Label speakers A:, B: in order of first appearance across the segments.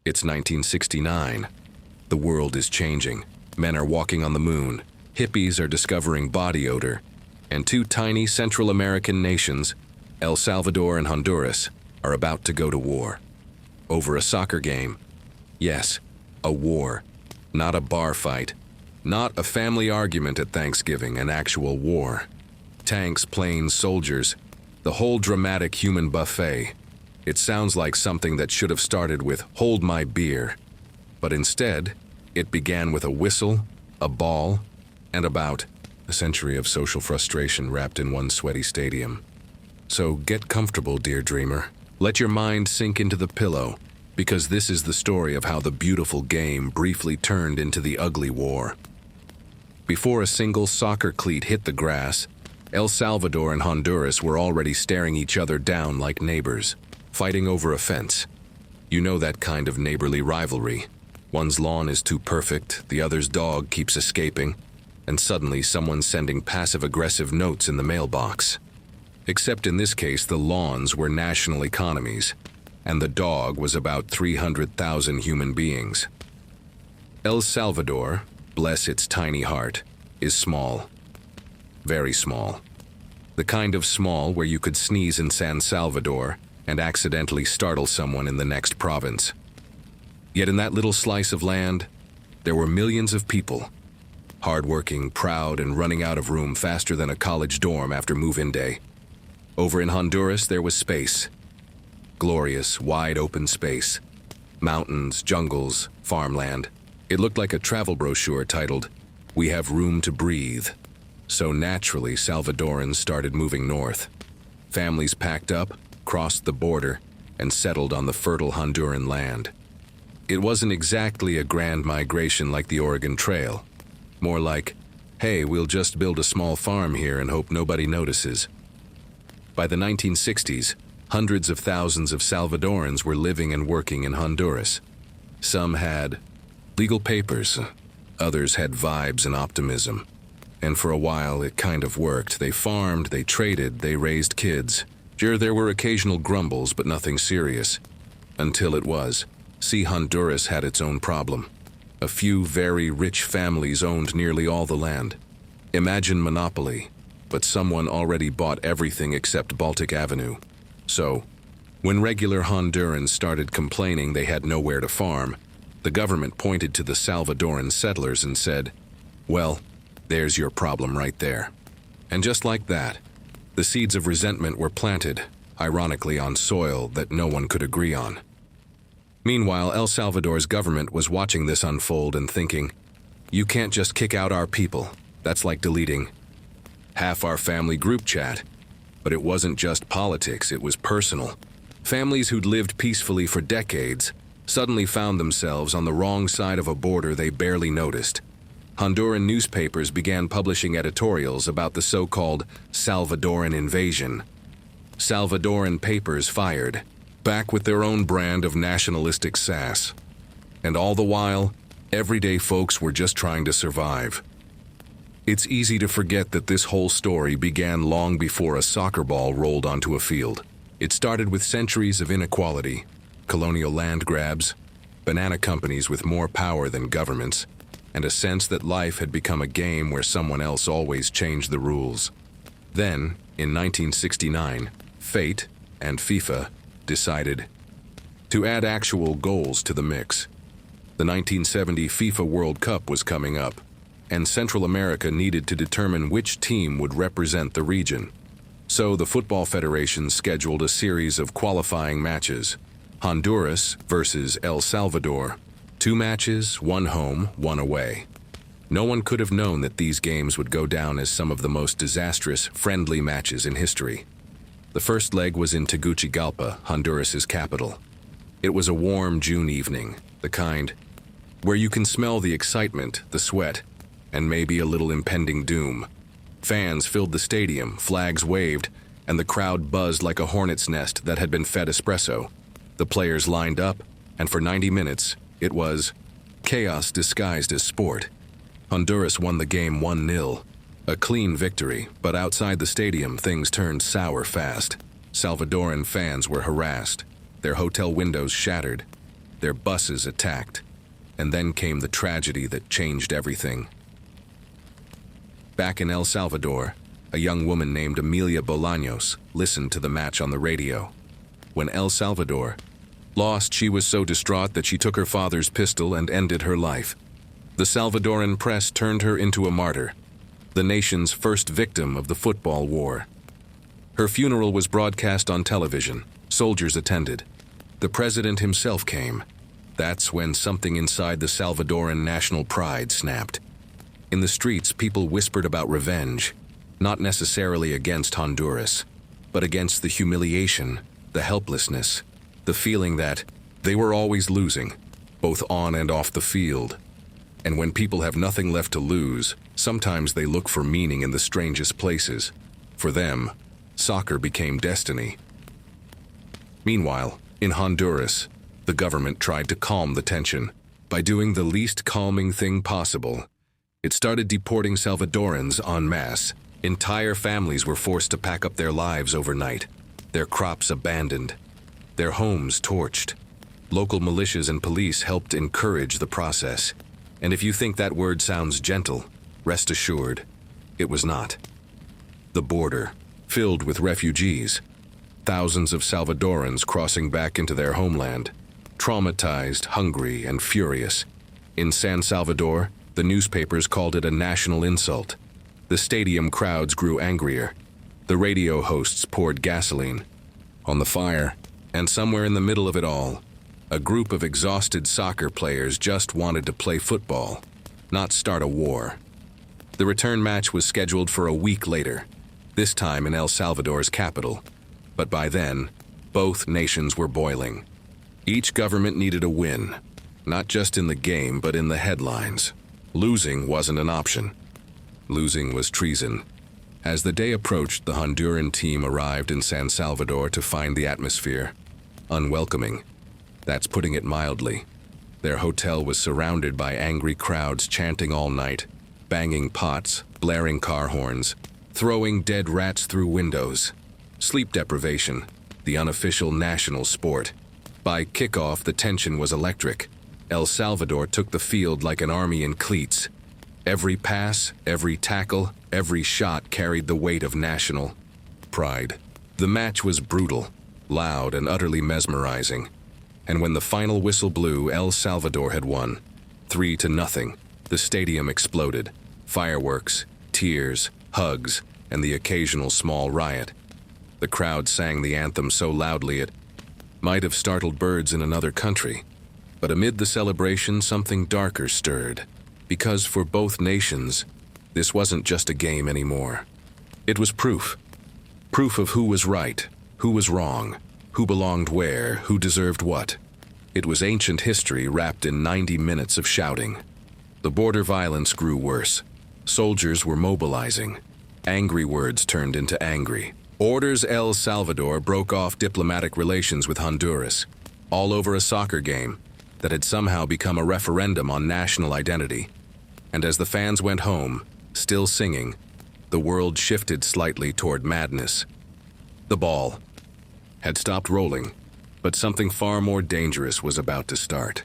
A: It's 1969. The world is changing. Men are walking on the moon. Hippies are discovering body odor. And two tiny Central American nations, El Salvador and Honduras, are about to go to war. Over a soccer game. Yes, a war. Not a bar fight. Not a family argument at Thanksgiving, an actual war. Tanks, planes, soldiers. The whole dramatic human buffet. It sounds like something that should have started with "Hold my beer." But instead, it began with a whistle, a ball, and about a century of social frustration wrapped in one sweaty stadium. So get comfortable, dear dreamer. Let your mind sink into the pillow, because this is the story of how the beautiful game briefly turned into the ugly war. Before a single soccer cleat hit the grass, El Salvador and Honduras were already staring each other down like neighbors, fighting over a fence. You know that kind of neighborly rivalry. One's lawn is too perfect, the other's dog keeps escaping, and suddenly someone's sending passive-aggressive notes in the mailbox. Except in this case, the lawns were national economies, and the dog was about 300,000 human beings. El Salvador, bless its tiny heart, is small. Very small. The kind of small where you could sneeze in San Salvador and accidentally startle someone in the next province. Yet in that little slice of land, there were millions of people, hardworking, proud, and running out of room faster than a college dorm after move-in day. Over in Honduras, there was space. Glorious, wide-open space. Mountains, jungles, farmland. It looked like a travel brochure titled, "We have room to breathe." So naturally, Salvadorans started moving north. Families packed up, crossed the border, and settled on the fertile Honduran land. It wasn't exactly a grand migration like the Oregon Trail. More like, hey, we'll just build a small farm here and hope nobody notices. By the 1960s, hundreds of thousands of Salvadorans were living and working in Honduras. Some had legal papers, others had vibes and optimism. And for a while, it kind of worked. They farmed, they traded, they raised kids. Sure, there were occasional grumbles, but nothing serious. Until it was. See, Honduras had its own problem. A few very rich families owned nearly all the land. Imagine monopoly, but someone already bought everything except Baltic Avenue. So, when regular Hondurans started complaining they had nowhere to farm, the government pointed to the Salvadoran settlers and said, well, there's your problem right there. And just like that, the seeds of resentment were planted, ironically on soil that no one could agree on. Meanwhile, El Salvador's government was watching this unfold and thinking, you can't just kick out our people. That's like deleting half our family group chat. But it wasn't just politics, it was personal. Families who'd lived peacefully for decades suddenly found themselves on the wrong side of a border they barely noticed. Honduran newspapers began publishing editorials about the so-called Salvadoran invasion. Salvadoran papers fired, back with their own brand of nationalistic sass. And all the while, everyday folks were just trying to survive. It's easy to forget that this whole story began long before a soccer ball rolled onto a field. It started with centuries of inequality, colonial land grabs, banana companies with more power than governments, and a sense that life had become a game where someone else always changed the rules. Then, in 1969, fate and FIFA decided to add actual goals to the mix. The 1970 FIFA World Cup was coming up, and Central America needed to determine which team would represent the region. So the Football Federation scheduled a series of qualifying matches. Honduras versus El Salvador. 2 matches, 1 home, 1 away. No one could have known that these games would go down as some of the most disastrous, friendly matches in history. The first leg was in Tegucigalpa, Honduras's capital. It was a warm June evening, the kind where you can smell the excitement, the sweat, and maybe a little impending doom. Fans filled the stadium, flags waved, and the crowd buzzed like a hornet's nest that had been fed espresso. The players lined up, and for 90 minutes, it was chaos disguised as sport. Honduras won the game 1-0. A clean victory, but outside the stadium, things turned sour fast. Salvadoran fans were harassed, their hotel windows shattered, their buses attacked, and then came the tragedy that changed everything. Back in El Salvador, a young woman named Amelia Bolaños listened to the match on the radio. When El Salvador lost, she was so distraught that she took her father's pistol and ended her life. The Salvadoran press turned her into a martyr, the nation's first victim of the football war. Her funeral was broadcast on television. Soldiers attended. The president himself came. That's when something inside the Salvadoran national pride snapped. In the streets, people whispered about revenge, not necessarily against Honduras, but against the humiliation, the helplessness, the feeling that they were always losing, both on and off the field. And when people have nothing left to lose, sometimes they look for meaning in the strangest places. For them, soccer became destiny. Meanwhile, in Honduras, the government tried to calm the tension by doing the least calming thing possible. It started deporting Salvadorans en masse. Entire families were forced to pack up their lives overnight, their crops abandoned, their homes torched. Local militias and police helped encourage the process. And if you think that word sounds gentle, rest assured, it was not. The border, filled with refugees, thousands of Salvadorans crossing back into their homeland, traumatized, hungry, and furious. In San Salvador, the newspapers called it a national insult. The stadium crowds grew angrier. The radio hosts poured gasoline on the fire, and somewhere in the middle of it all, a group of exhausted soccer players just wanted to play football, not start a war. The return match was scheduled for a week later, this time in El Salvador's capital. But by then, both nations were boiling. Each government needed a win, not just in the game, but in the headlines. Losing wasn't an option. Losing was treason. As the day approached, the Honduran team arrived in San Salvador to find the atmosphere unwelcoming. That's putting it mildly. Their hotel was surrounded by angry crowds chanting all night, banging pots, blaring car horns, throwing dead rats through windows. Sleep deprivation, the unofficial national sport. By kickoff, the tension was electric. El Salvador took the field like an army in cleats. Every pass, every tackle, every shot carried the weight of national pride. The match was brutal, loud, and utterly mesmerizing. And when the final whistle blew, El Salvador had won. 3-0. The stadium exploded. Fireworks, tears, hugs, and the occasional small riot. The crowd sang the anthem so loudly it might have startled birds in another country. But amid the celebration, something darker stirred. Because for both nations, this wasn't just a game anymore. It was proof. Proof of who was right, who was wrong, who belonged where, who deserved what. It was ancient history wrapped in 90 minutes of shouting. The border violence grew worse. Soldiers were mobilizing. Angry words turned into angry. Orders. El Salvador broke off diplomatic relations with Honduras, all over a soccer game that had somehow become a referendum on national identity. And as the fans went home, still singing, the world shifted slightly toward madness. The ball had stopped rolling, but something far more dangerous was about to start.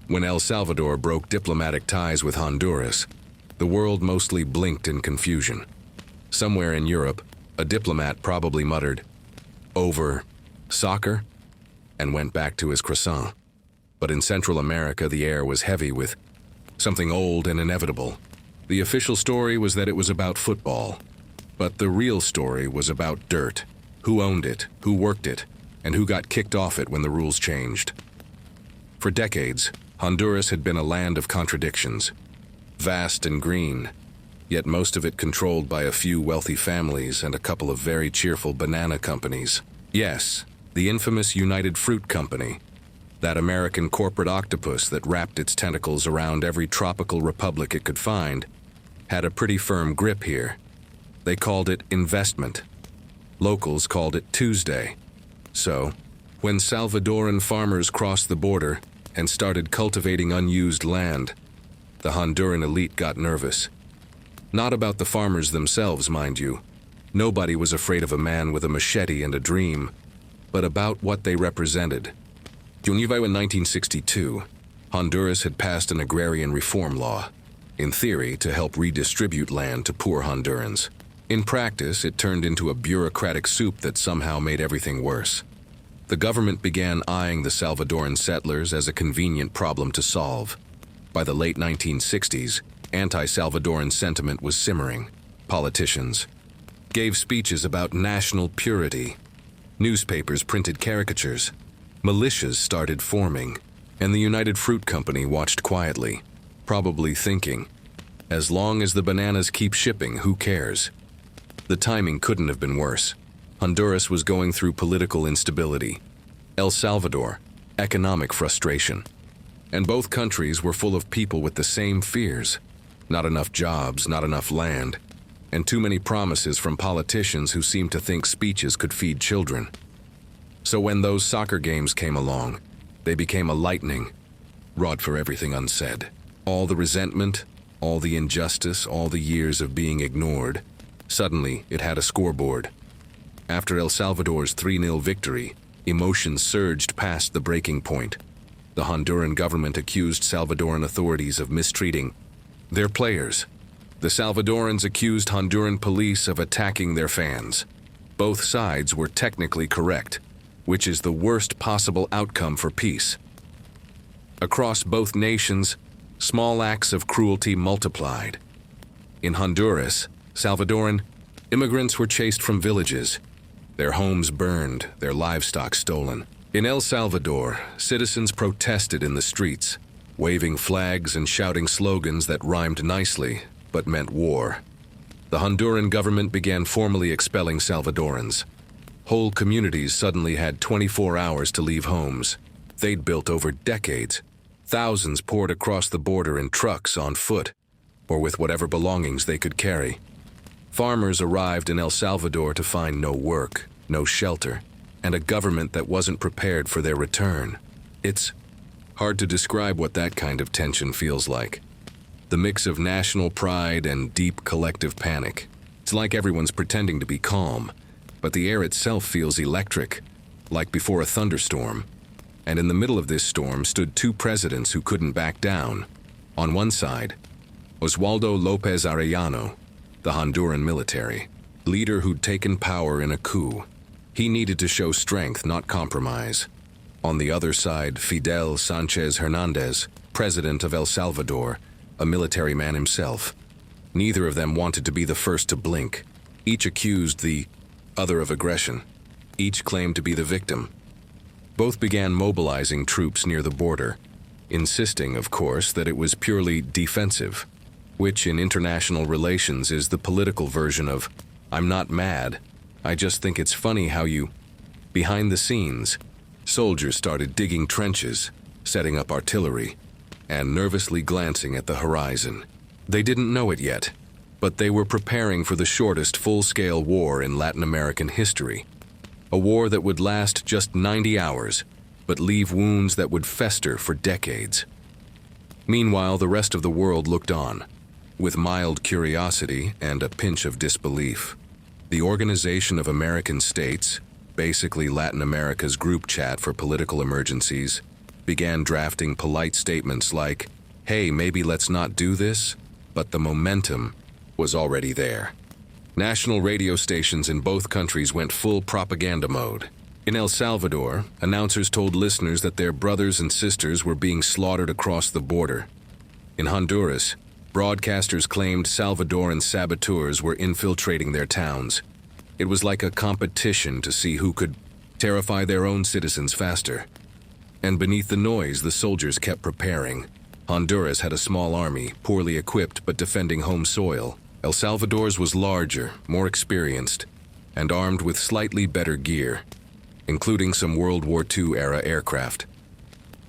A: When El Salvador broke diplomatic ties with Honduras, the world mostly blinked in confusion. Somewhere in Europe, a diplomat probably muttered, "Over soccer?" and went back to his croissant. But in Central America, the air was heavy with something old and inevitable. The official story was that it was about football, but the real story was about dirt. Who owned it, who worked it, and who got kicked off it when the rules changed. For decades, Honduras had been a land of contradictions, vast and green, yet most of it controlled by a few wealthy families and a couple of very cheerful banana companies. Yes, the infamous United Fruit Company, that American corporate octopus that wrapped its tentacles around every tropical republic it could find, had a pretty firm grip here. They called it investment. Locals called it Tuesday. So, when Salvadoran farmers crossed the border and started cultivating unused land, the Honduran elite got nervous. Not about the farmers themselves, mind you, Nobody was afraid of a man with a machete and a dream, but about what they represented. In 1962, Honduras had passed an agrarian reform law, in theory to help redistribute land to poor Hondurans. In practice, it turned into a bureaucratic soup that somehow made everything worse. The government began eyeing the Salvadoran settlers as a convenient problem to solve. By the late 1960s, anti-Salvadoran sentiment was simmering. Politicians gave speeches about national purity. Newspapers printed caricatures. Militias started forming, and the United Fruit Company watched quietly, probably thinking, as long as the bananas keep shipping, who cares? The timing couldn't have been worse. Honduras was going through political instability. El Salvador, economic frustration. And both countries were full of people with the same fears. Not enough jobs, not enough land, and too many promises from politicians who seemed to think speeches could feed children. So when those soccer games came along, they became a lightning rod for everything unsaid. All the resentment, all the injustice, all the years of being ignored. Suddenly, it had a scoreboard. After El Salvador's 3-0 victory, emotions surged past the breaking point. The Honduran government accused Salvadoran authorities of mistreating their players. The Salvadorans accused Honduran police of attacking their fans. Both sides were technically correct, which is the worst possible outcome for peace. Across both nations, small acts of cruelty multiplied. In Honduras, Salvadoran immigrants were chased from villages, their homes burned, their livestock stolen. In El Salvador, citizens protested in the streets, waving flags and shouting slogans that rhymed nicely, but meant war. The Honduran government began formally expelling Salvadorans. Whole communities suddenly had 24 hours to leave homes they'd built over decades. Thousands poured across the border in trucks, on foot, or with whatever belongings they could carry. Farmers arrived in El Salvador to find no work, no shelter, and a government that wasn't prepared for their return. It's hard to describe what that kind of tension feels like. The mix of national pride and deep collective panic. It's like everyone's pretending to be calm, but the air itself feels electric, like before a thunderstorm. And in the middle of this storm stood two presidents who couldn't back down. On one side, Oswaldo López Arellano, the Honduran military, leader who'd taken power in a coup. He needed to show strength, not compromise. On the other side, Fidel Sánchez Hernández, president of El Salvador, a military man himself. Neither of them wanted to be the first to blink. Each accused the other of aggression. Each claimed to be the victim. Both began mobilizing troops near the border, insisting, of course, that it was purely defensive, which in international relations is the political version of, "I'm not mad, I just think it's funny how you..." Behind the scenes, soldiers started digging trenches, setting up artillery, and nervously glancing at the horizon. They didn't know it yet, but they were preparing for the shortest full-scale war in Latin American history. A war that would last just 90 hours, but leave wounds that would fester for decades. Meanwhile, the rest of the world looked on, with mild curiosity and a pinch of disbelief. The Organization of American States, basically Latin America's group chat for political emergencies, began drafting polite statements like, "Hey, maybe let's not do this," but the momentum was already there. National radio stations in both countries went full propaganda mode. In El Salvador, announcers told listeners that their brothers and sisters were being slaughtered across the border. In Honduras, broadcasters claimed Salvadoran saboteurs were infiltrating their towns. It was like a competition to see who could terrify their own citizens faster. And beneath the noise, the soldiers kept preparing. Honduras had a small army, poorly equipped but defending home soil. El Salvador's was larger, more experienced, and armed with slightly better gear, including some World War II-era aircraft.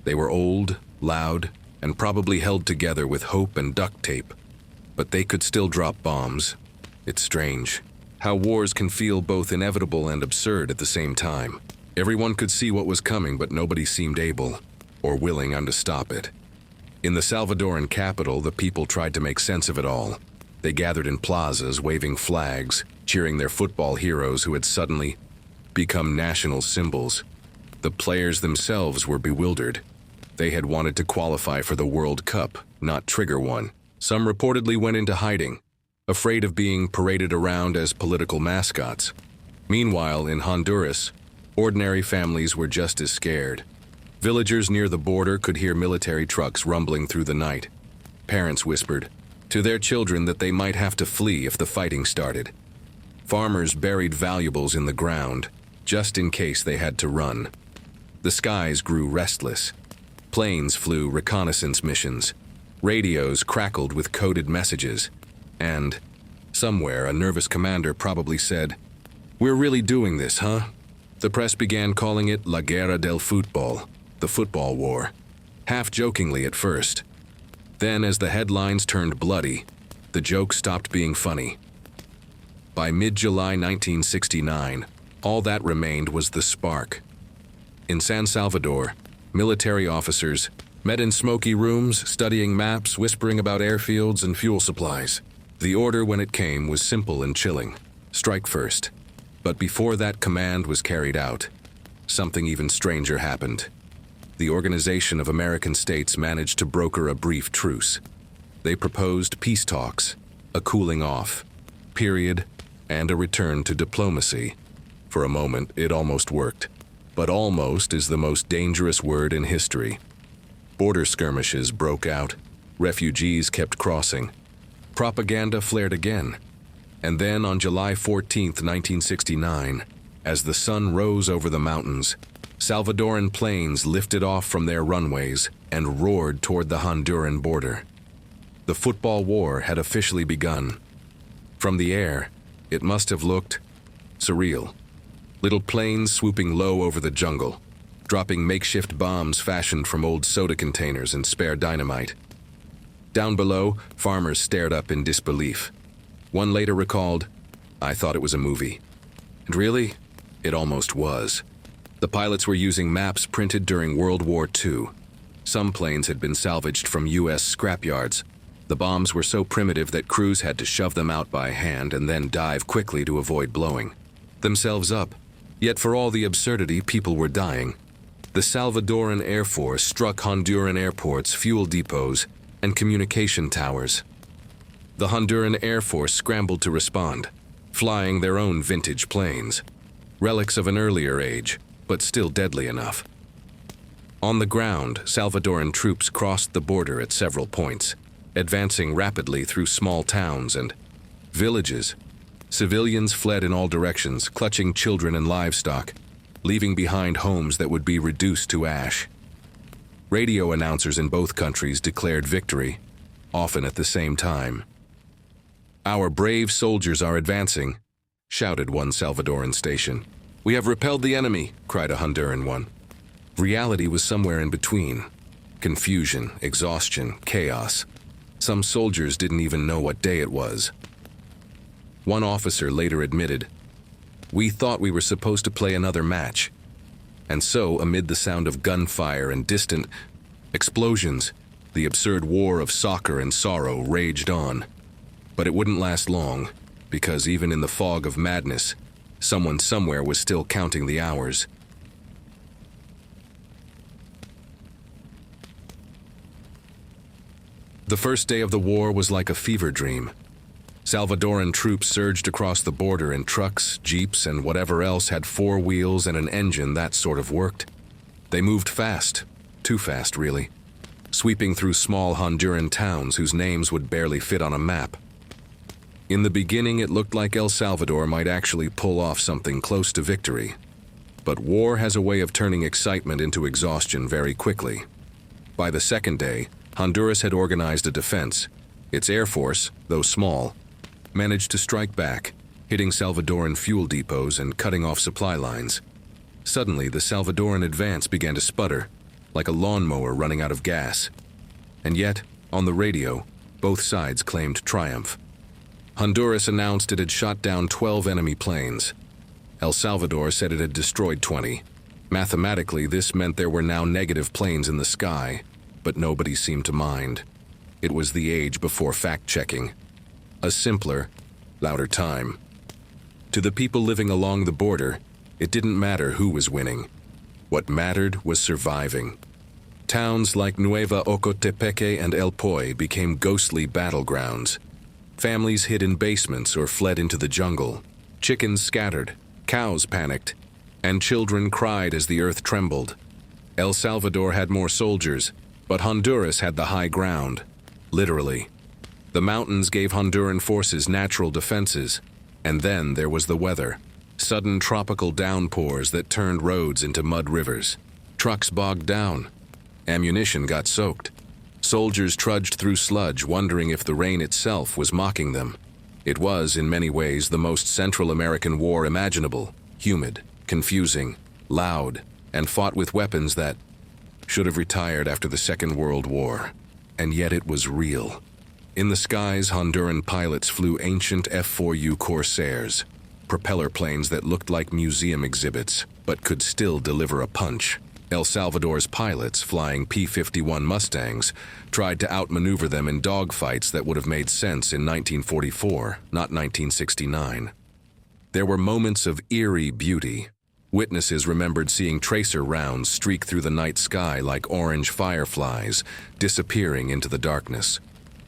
A: They were old, loud, and probably held together with hope and duct tape, but they could still drop bombs. It's strange how wars can feel both inevitable and absurd at the same time. Everyone could see what was coming, but nobody seemed able or willing to stop it. In the Salvadoran capital, the people tried to make sense of it all. They gathered in plazas, waving flags, cheering their football heroes who had suddenly become national symbols. The players themselves were bewildered. They had wanted to qualify for the World Cup, not trigger one. Some reportedly went into hiding, afraid of being paraded around as political mascots. Meanwhile, in Honduras, ordinary families were just as scared. Villagers near the border could hear military trucks rumbling through the night. Parents whispered to their children that they might have to flee if the fighting started. Farmers buried valuables in the ground, just in case they had to run. The skies grew restless. Planes flew reconnaissance missions. Radios crackled with coded messages. And, somewhere, a nervous commander probably said, "We're really doing this, huh?" The press began calling it La Guerra del Fútbol, the football war, half-jokingly at first. Then, as the headlines turned bloody, the joke stopped being funny. By mid-July 1969, all that remained was the spark. In San Salvador, military officers met in smoky rooms, studying maps, whispering about airfields and fuel supplies. The order, when it came, was simple and chilling: strike first. But before that command was carried out, something even stranger happened. The Organization of American States managed to broker a brief truce. They proposed peace talks, a cooling off period, and a return to diplomacy. For a moment, it almost worked. But almost is the most dangerous word in history. Border skirmishes broke out. Refugees kept crossing. Propaganda flared again. And then on July 14, 1969, as the sun rose over the mountains, Salvadoran planes lifted off from their runways and roared toward the Honduran border. The football war had officially begun. From the air, it must have looked surreal. Little planes swooping low over the jungle, dropping makeshift bombs fashioned from old soda containers and spare dynamite. Down below, farmers stared up in disbelief. One later recalled, "I thought it was a movie." And really, it almost was. The pilots were using maps printed during World War II. Some planes had been salvaged from U.S. scrapyards. The bombs were so primitive that crews had to shove them out by hand and then dive quickly to avoid blowing themselves up. Yet for all the absurdity, people were dying. The Salvadoran Air Force struck Honduran airports, fuel depots, and communication towers. The Honduran Air Force scrambled to respond, flying their own vintage planes, relics of an earlier age, but still deadly enough. On the ground, Salvadoran troops crossed the border at several points, advancing rapidly through small towns and villages. Civilians fled in all directions, clutching children and livestock, leaving behind homes that would be reduced to ash. Radio announcers in both countries declared victory, often at the same time. "Our brave soldiers are advancing," shouted one Salvadoran station. "We have repelled the enemy," cried a Honduran one. Reality was somewhere in between. Confusion, exhaustion, chaos. Some soldiers didn't even know what day it was. One officer later admitted, "We thought we were supposed to play another match." And so, amid the sound of gunfire and distant explosions, the absurd war of soccer and sorrow raged on. But it wouldn't last long, because even in the fog of madness, someone somewhere was still counting the hours. The first day of the war was like a fever dream. Salvadoran troops surged across the border in trucks, jeeps, and whatever else had four wheels and an engine that sort of worked. They moved fast, too fast really, sweeping through small Honduran towns whose names would barely fit on a map. In the beginning, it looked like El Salvador might actually pull off something close to victory. But war has a way of turning excitement into exhaustion very quickly. By the second day, Honduras had organized a defense. Its air force, though small, managed to strike back, hitting Salvadoran fuel depots and cutting off supply lines. Suddenly, the Salvadoran advance began to sputter, like a lawnmower running out of gas. And yet, on the radio, both sides claimed triumph. Honduras announced it had shot down 12 enemy planes. El Salvador said it had destroyed 20. Mathematically, this meant there were now negative planes in the sky, but nobody seemed to mind. It was the age before fact-checking. A simpler, louder time. To the people living along the border, it didn't matter who was winning. What mattered was surviving. Towns like Nueva Ocotepeque and El Poy became ghostly battlegrounds. Families hid in basements or fled into the jungle. Chickens scattered, cows panicked, and children cried as the earth trembled. El Salvador had more soldiers, but Honduras had the high ground, literally. The mountains gave Honduran forces natural defenses, and then there was the weather. Sudden tropical downpours that turned roads into mud rivers. Trucks bogged down. Ammunition got soaked. Soldiers trudged through sludge, wondering if the rain itself was mocking them. It was, in many ways, the most Central American war imaginable. Humid, confusing, loud, and fought with weapons that should have retired after the Second World War. And yet it was real. In the skies, Honduran pilots flew ancient F-4U Corsairs, propeller planes that looked like museum exhibits, but could still deliver a punch. El Salvador's pilots, flying P-51 Mustangs, tried to outmaneuver them in dogfights that would have made sense in 1944, not 1969. There were moments of eerie beauty. Witnesses remembered seeing tracer rounds streak through the night sky like orange fireflies, disappearing into the darkness.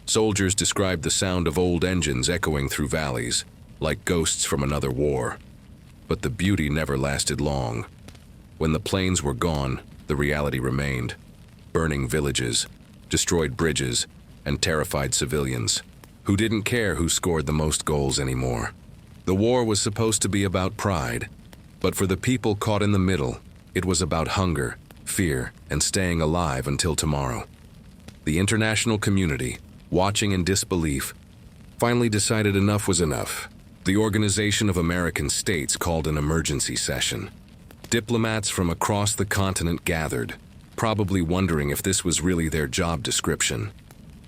A: Soldiers described the sound of old engines echoing through valleys, like ghosts from another war. But the beauty never lasted long. When the planes were gone, the reality remained. Burning villages, destroyed bridges, and terrified civilians, who didn't care who scored the most goals anymore. The war was supposed to be about pride, but for the people caught in the middle, it was about hunger, fear, and staying alive until tomorrow. The international community, watching in disbelief, finally decided enough was enough. The Organization of American States called an emergency session. Diplomats from across the continent gathered, probably wondering if this was really their job description.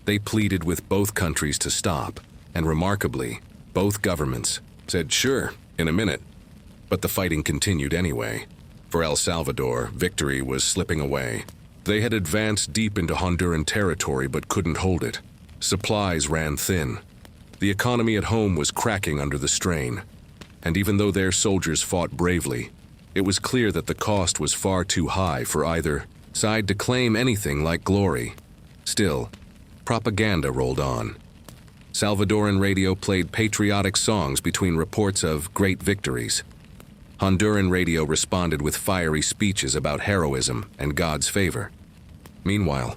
A: They pleaded with both countries to stop, and remarkably, both governments said, "Sure, in a minute." But the fighting continued anyway. For El Salvador, victory was slipping away. They had advanced deep into Honduran territory but couldn't hold it. Supplies ran thin. The economy at home was cracking under the strain. And even though their soldiers fought bravely, it was clear that the cost was far too high for either side to claim anything like glory. Still, propaganda rolled on. Salvadoran radio played patriotic songs between reports of great victories. Honduran radio responded with fiery speeches about heroism and God's favor. Meanwhile,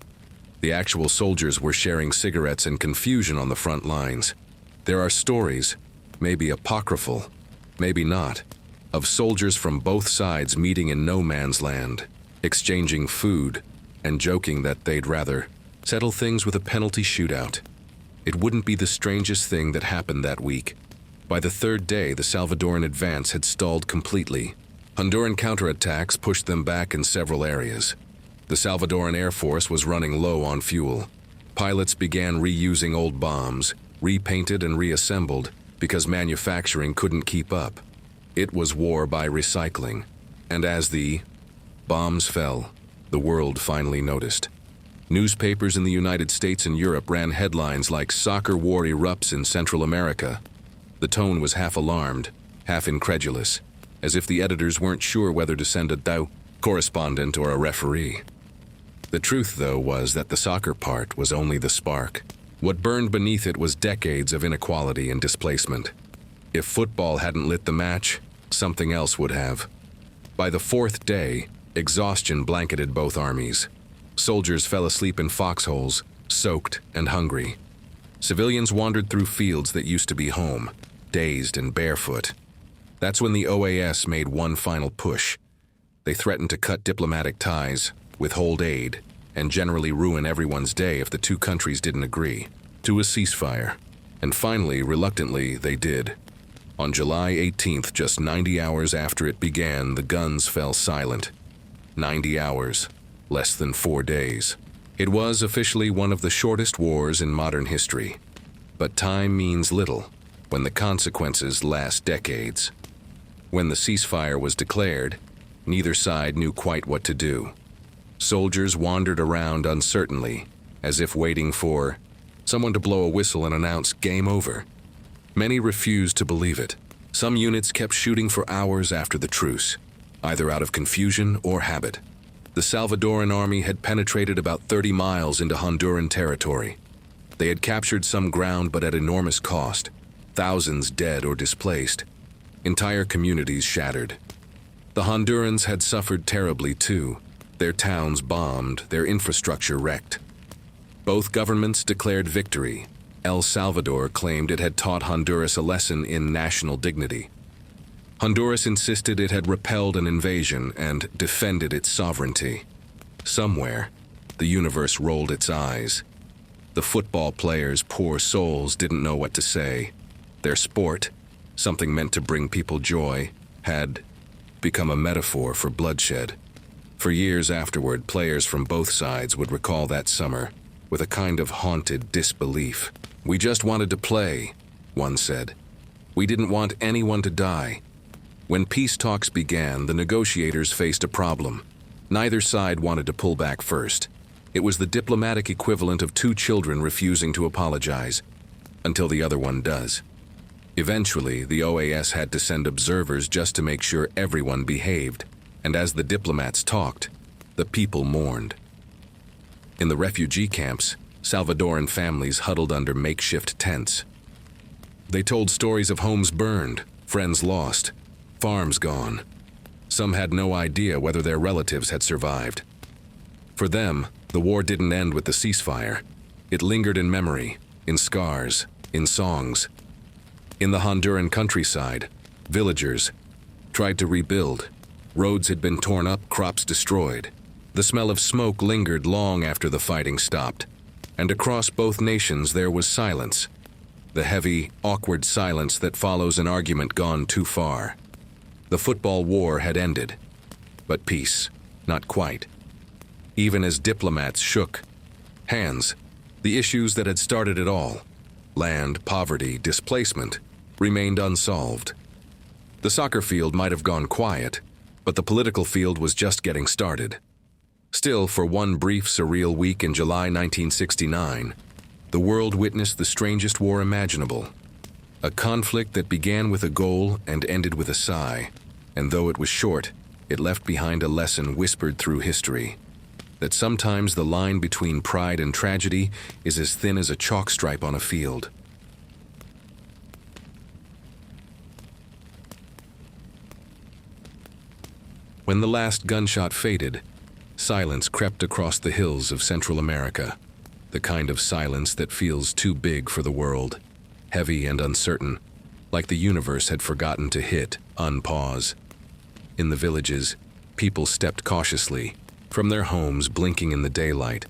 A: the actual soldiers were sharing cigarettes and confusion on the front lines. There are stories, maybe apocryphal, maybe not, of soldiers from both sides meeting in no man's land, exchanging food, and joking that they'd rather settle things with a penalty shootout. It wouldn't be the strangest thing that happened that week. By the third day, the Salvadoran advance had stalled completely. Honduran counterattacks pushed them back in several areas. The Salvadoran Air Force was running low on fuel. Pilots began reusing old bombs, repainted and reassembled, because manufacturing couldn't keep up. It was war by recycling. And as the bombs fell, the world finally noticed. Newspapers in the United States and Europe ran headlines like "Soccer War Erupts in Central America." The tone was half alarmed, half incredulous, as if the editors weren't sure whether to send a correspondent or a referee. The truth, though, was that the soccer part was only the spark. What burned beneath it was decades of inequality and displacement. If football hadn't lit the match, something else would have. By the fourth day, exhaustion blanketed both armies. Soldiers fell asleep in foxholes, soaked and hungry. Civilians wandered through fields that used to be home, dazed and barefoot. That's when the OAS made one final push. They threatened to cut diplomatic ties, withhold aid, and generally ruin everyone's day if the two countries didn't agree to a ceasefire. And finally, reluctantly, they did. On July 18th, just 90 hours after it began, the guns fell silent. 90 hours, less than 4 days. It was officially one of the shortest wars in modern history. But time means little when the consequences last decades. When the ceasefire was declared, neither side knew quite what to do. Soldiers wandered around uncertainly, as if waiting for someone to blow a whistle and announce game over. Many refused to believe it. Some units kept shooting for hours after the truce, either out of confusion or habit. The Salvadoran army had penetrated about 30 miles into Honduran territory. They had captured some ground, but at enormous cost. Thousands dead or displaced. Entire communities shattered. The Hondurans had suffered terribly too. Their towns bombed, their infrastructure wrecked. Both governments declared victory. El Salvador claimed it had taught Honduras a lesson in national dignity. Honduras insisted it had repelled an invasion and defended its sovereignty. Somewhere, the universe rolled its eyes. The football players, poor souls, didn't know what to say. Their sport, something meant to bring people joy, had become a metaphor for bloodshed. For years afterward, players from both sides would recall that summer with a kind of haunted disbelief. "We just wanted to play," one said. "We didn't want anyone to die." When peace talks began, the negotiators faced a problem. Neither side wanted to pull back first. It was the diplomatic equivalent of two children refusing to apologize, until the other one does. Eventually, the OAS had to send observers just to make sure everyone behaved, and as the diplomats talked, the people mourned. In the refugee camps, Salvadoran families huddled under makeshift tents. They told stories of homes burned, friends lost, farms gone. Some had no idea whether their relatives had survived. For them, the war didn't end with the ceasefire. It lingered in memory, in scars, in songs. In the Honduran countryside, villagers tried to rebuild. Roads had been torn up, crops destroyed. The smell of smoke lingered long after the fighting stopped. And across both nations there was silence. The heavy, awkward silence that follows an argument gone too far. The football war had ended. But peace, not quite. Even as diplomats shook hands, the issues that had started it all, land, poverty, displacement, remained unsolved. The soccer field might have gone quiet, but the political field was just getting started. Still, for one brief, surreal week in July 1969, the world witnessed the strangest war imaginable. A conflict that began with a goal and ended with a sigh, and though it was short, it left behind a lesson whispered through history. That sometimes the line between pride and tragedy is as thin as a chalk stripe on a field. When the last gunshot faded, silence crept across the hills of Central America, the kind of silence that feels too big for the world, heavy and uncertain, like the universe had forgotten to hit unpause. In the villages, people stepped cautiously from their homes, blinking in the daylight,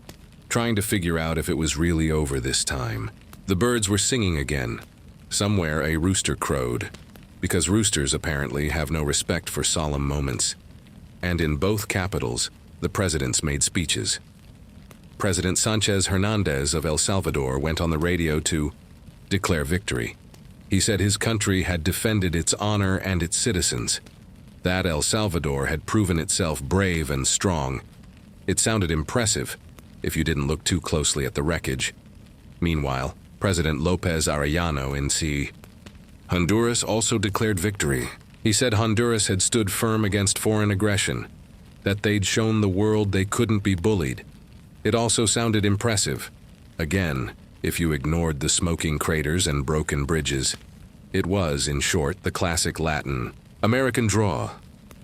A: trying to figure out if it was really over this time. The birds were singing again. Somewhere a rooster crowed, because roosters apparently have no respect for solemn moments. And in both capitals, the presidents made speeches. President Sanchez Hernandez of El Salvador went on the radio to declare victory. He said his country had defended its honor and its citizens, that El Salvador had proven itself brave and strong. It sounded impressive, if you didn't look too closely at the wreckage. Meanwhile, President Lopez Arellano in Honduras also declared victory. He said Honduras had stood firm against foreign aggression, that they'd shown the world they couldn't be bullied. It also sounded impressive. Again, if you ignored the smoking craters and broken bridges. It was, in short, the classic Latin American draw.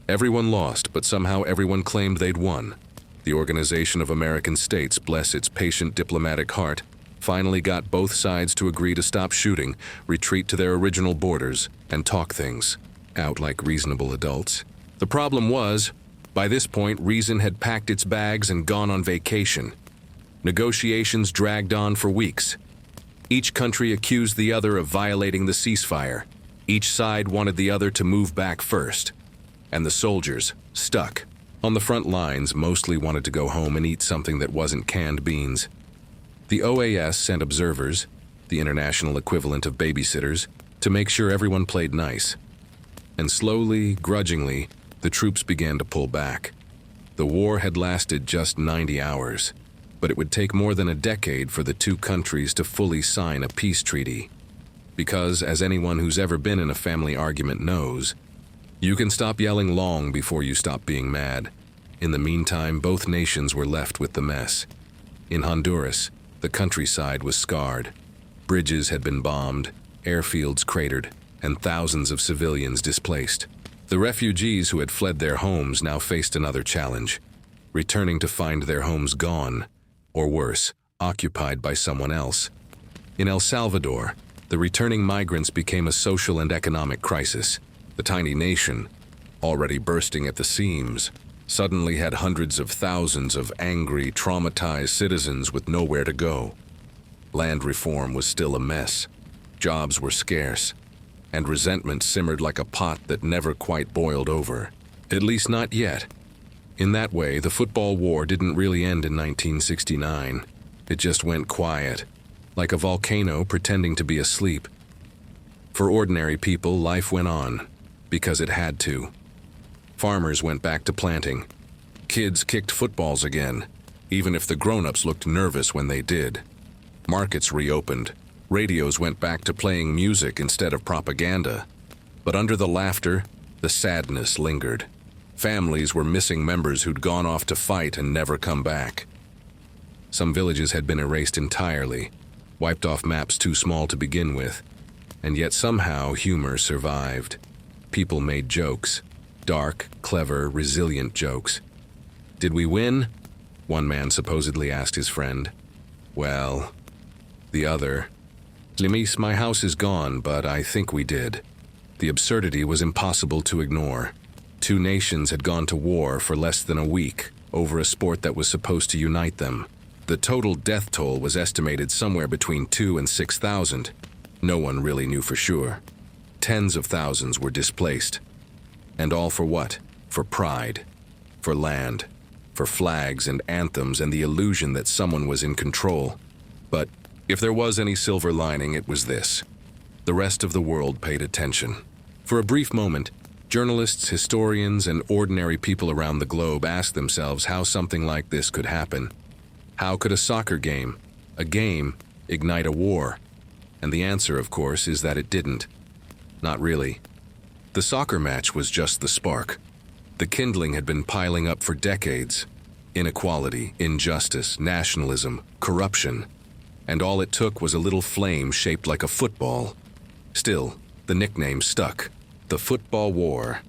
A: Everyone lost, but somehow everyone claimed they'd won. The Organization of American States, bless its patient diplomatic heart, finally got both sides to agree to stop shooting, retreat to their original borders, and talk things out like reasonable adults. The problem was, by this point, reason had packed its bags and gone on vacation. Negotiations dragged on for weeks. Each country accused the other of violating the ceasefire. Each side wanted the other to move back first. And the soldiers, stuck on the front lines, mostly wanted to go home and eat something that wasn't canned beans. The OAS sent observers, the international equivalent of babysitters, to make sure everyone played nice. And slowly, grudgingly, the troops began to pull back. The war had lasted just 90 hours, but it would take more than a decade for the two countries to fully sign a peace treaty. Because, as anyone who's ever been in a family argument knows, you can stop yelling long before you stop being mad. In the meantime, both nations were left with the mess. In Honduras, the countryside was scarred. Bridges had been bombed, airfields cratered, and thousands of civilians displaced. The refugees who had fled their homes now faced another challenge, returning to find their homes gone, or worse, occupied by someone else. In El Salvador, the returning migrants became a social and economic crisis. The tiny nation, already bursting at the seams, suddenly had hundreds of thousands of angry, traumatized citizens with nowhere to go. Land reform was still a mess. Jobs were scarce, and resentment simmered like a pot that never quite boiled over. At least not yet. In that way, the football war didn't really end in 1969. It just went quiet, like a volcano pretending to be asleep. For ordinary people, life went on, because it had to. Farmers went back to planting. Kids kicked footballs again, even if the grown-ups looked nervous when they did. Markets reopened. Radios went back to playing music instead of propaganda. But under the laughter, the sadness lingered. Families were missing members who'd gone off to fight and never come back. Some villages had been erased entirely, wiped off maps too small to begin with, and yet somehow humor survived. People made jokes. Dark, clever, resilient jokes. Did we win? One man supposedly asked his friend. Well, the other. Limis, my house is gone, but I think we did. The absurdity was impossible to ignore. Two nations had gone to war for less than a week over a sport that was supposed to unite them. The total death toll was estimated somewhere between 2,000 and 6,000. No one really knew for sure. Tens of thousands were displaced. And all for what? For pride, for land, for flags and anthems and the illusion that someone was in control. But if there was any silver lining, it was this. The rest of the world paid attention. For a brief moment, journalists, historians, and ordinary people around the globe asked themselves how something like this could happen. How could a soccer game, a game, ignite a war? And the answer, of course, is that it didn't. Not really. The soccer match was just the spark. The kindling had been piling up for decades. Inequality, injustice, nationalism, corruption. And all it took was a little flame shaped like a football. Still, the nickname stuck. The football war.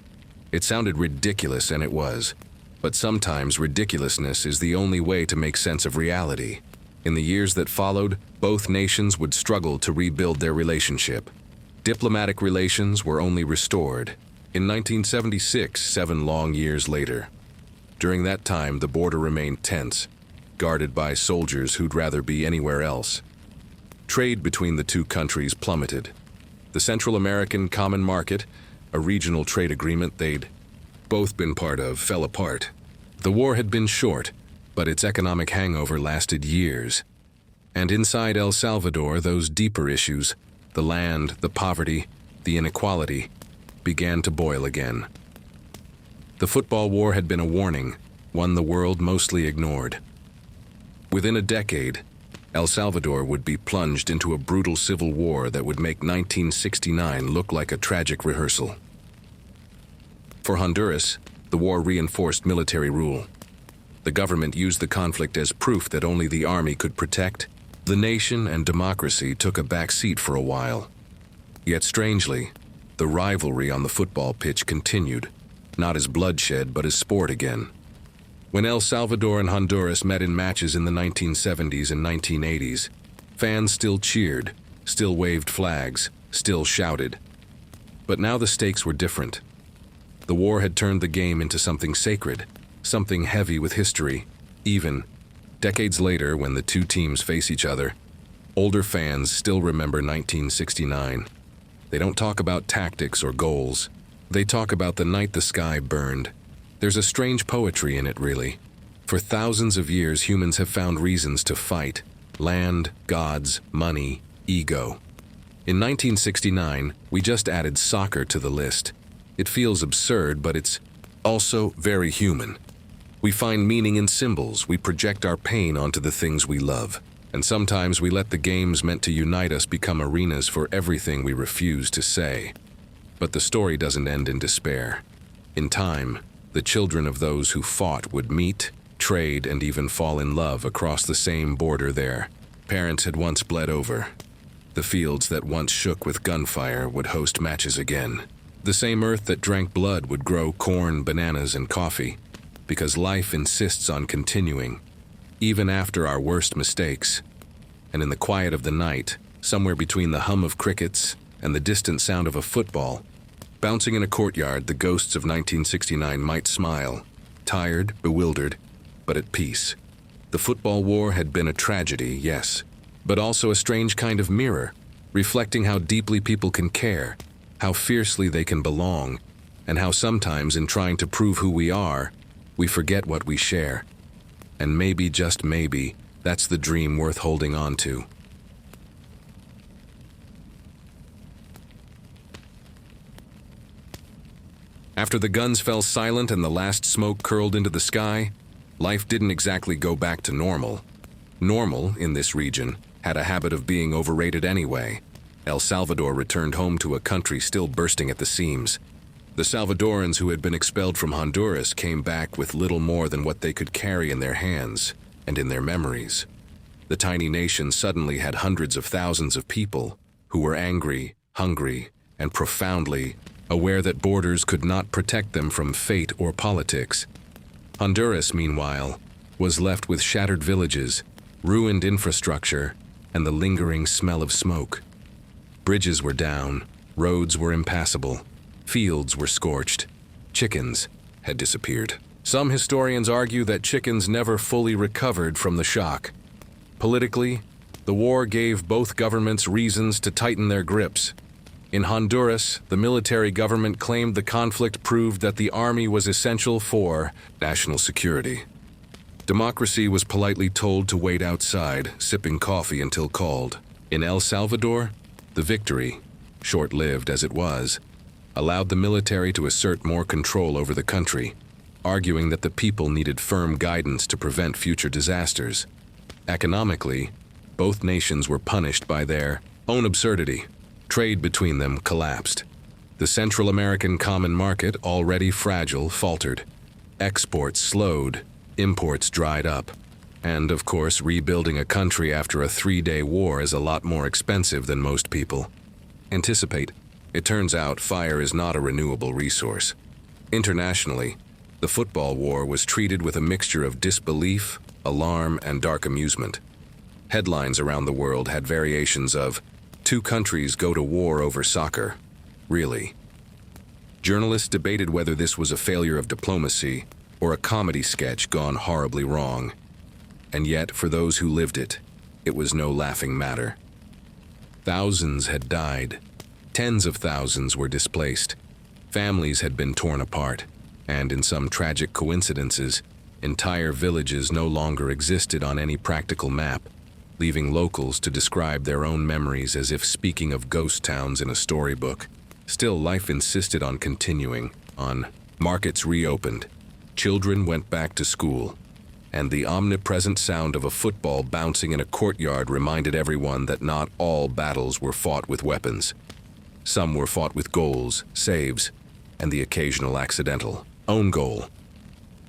A: It sounded ridiculous, and it was. But sometimes ridiculousness is the only way to make sense of reality. In the years that followed, both nations would struggle to rebuild their relationship. Diplomatic relations were only restored in 1976, 7 long years later. During that time, the border remained tense, guarded by soldiers who'd rather be anywhere else. Trade between the two countries plummeted. The Central American Common Market, a regional trade agreement they'd both been part of, fell apart. The war had been short, but its economic hangover lasted years. And inside El Salvador, those deeper issues, the land, the poverty, the inequality, began to boil again. The football war had been a warning, one the world mostly ignored. Within a decade, El Salvador would be plunged into a brutal civil war that would make 1969 look like a tragic rehearsal. For Honduras, the war reinforced military rule. The government used the conflict as proof that only the army could protect. The nation and democracy took a back seat for a while. Yet strangely, the rivalry on the football pitch continued, not as bloodshed but as sport again. When El Salvador and Honduras met in matches in the 1970s and 1980s, fans still cheered, still waved flags, still shouted. But now the stakes were different. The war had turned the game into something sacred, something heavy with history. Even decades later, when the two teams face each other, older fans still remember 1969. They don't talk about tactics or goals. They talk about the night the sky burned. There's a strange poetry in it, really. For thousands of years, humans have found reasons to fight. Land, gods, money, ego. In 1969, we just added soccer to the list. It feels absurd, but it's also very human. We find meaning in symbols. We project our pain onto the things we love. And sometimes we let the games meant to unite us become arenas for everything we refuse to say. But the story doesn't end in despair. In time, the children of those who fought would meet, trade, and even fall in love across the same border there. Parents had once bled over. The fields that once shook with gunfire would host matches again. The same earth that drank blood would grow corn, bananas, and coffee, because life insists on continuing, even after our worst mistakes. And in the quiet of the night, somewhere between the hum of crickets and the distant sound of a football, bouncing in a courtyard, the ghosts of 1969 might smile, tired, bewildered, but at peace. The football war had been a tragedy, yes, but also a strange kind of mirror, reflecting how deeply people can care, how fiercely they can belong, and how sometimes in trying to prove who we are, we forget what we share. And maybe, just maybe, that's the dream worth holding on to. After the guns fell silent and the last smoke curled into the sky, life didn't exactly go back to normal. Normal, in this region, had a habit of being overrated anyway. El Salvador returned home to a country still bursting at the seams. The Salvadorans who had been expelled from Honduras came back with little more than what they could carry in their hands and in their memories. The tiny nation suddenly had hundreds of thousands of people who were angry, hungry, and profoundly aware that borders could not protect them from fate or politics. Honduras, meanwhile, was left with shattered villages, ruined infrastructure, and the lingering smell of smoke. Bridges were down, roads were impassable, fields were scorched, chickens had disappeared. Some historians argue that chickens never fully recovered from the shock. Politically, the war gave both governments reasons to tighten their grips. In Honduras, the military government claimed the conflict proved that the army was essential for national security. Democracy was politely told to wait outside, sipping coffee until called. In El Salvador, the victory, short-lived as it was, allowed the military to assert more control over the country, arguing that the people needed firm guidance to prevent future disasters. Economically, both nations were punished by their own absurdity. Trade between them collapsed. The Central American common market, already fragile, faltered. Exports slowed, imports dried up. And, of course, rebuilding a country after a 3-day war is a lot more expensive than most people anticipate. It turns out fire is not a renewable resource. Internationally, the football war was treated with a mixture of disbelief, alarm, and dark amusement. Headlines around the world had variations of, "Two countries go to war over soccer." Really? Journalists debated whether this was a failure of diplomacy or a comedy sketch gone horribly wrong. And yet, for those who lived it, it was no laughing matter. Thousands had died. Tens of thousands were displaced. Families had been torn apart. And in some tragic coincidences, entire villages no longer existed on any practical map, leaving locals to describe their own memories as if speaking of ghost towns in a storybook. Still, life insisted on continuing. Markets reopened. Children went back to school. And the omnipresent sound of a football bouncing in a courtyard reminded everyone that not all battles were fought with weapons. Some were fought with goals, saves, and the occasional accidental own goal.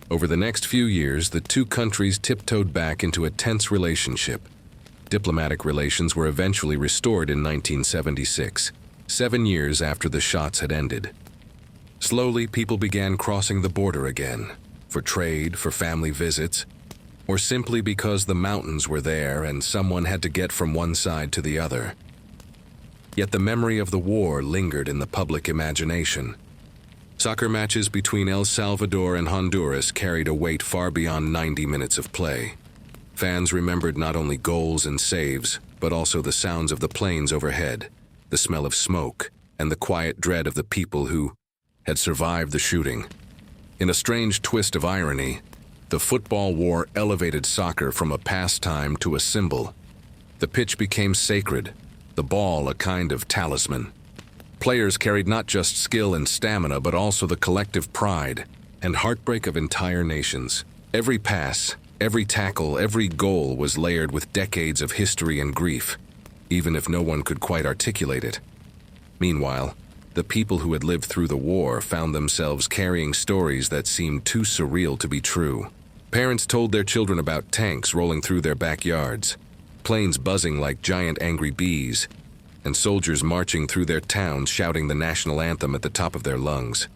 A: Over the next few years, the two countries tiptoed back into a tense relationship. Diplomatic relations were eventually restored in 1976, 7 years after the shots had ended. Slowly, people began crossing the border again, for trade, for family visits, or simply because the mountains were there and someone had to get from one side to the other. Yet the memory of the war lingered in the public imagination. Soccer matches between El Salvador and Honduras carried a weight far beyond 90 minutes of play. Fans remembered not only goals and saves, but also the sounds of the planes overhead, the smell of smoke, and the quiet dread of the people who had survived the shooting. In a strange twist of irony, the football war elevated soccer from a pastime to a symbol. The pitch became sacred, the ball a kind of talisman. Players carried not just skill and stamina, but also the collective pride and heartbreak of entire nations. Every pass, Every tackle, every goal was layered with decades of history and grief, even if no one could quite articulate it. Meanwhile, the people who had lived through the war found themselves carrying stories that seemed too surreal to be true. Parents told their children about tanks rolling through their backyards, planes buzzing like giant angry bees, and soldiers marching through their towns shouting the national anthem at the top of their lungs.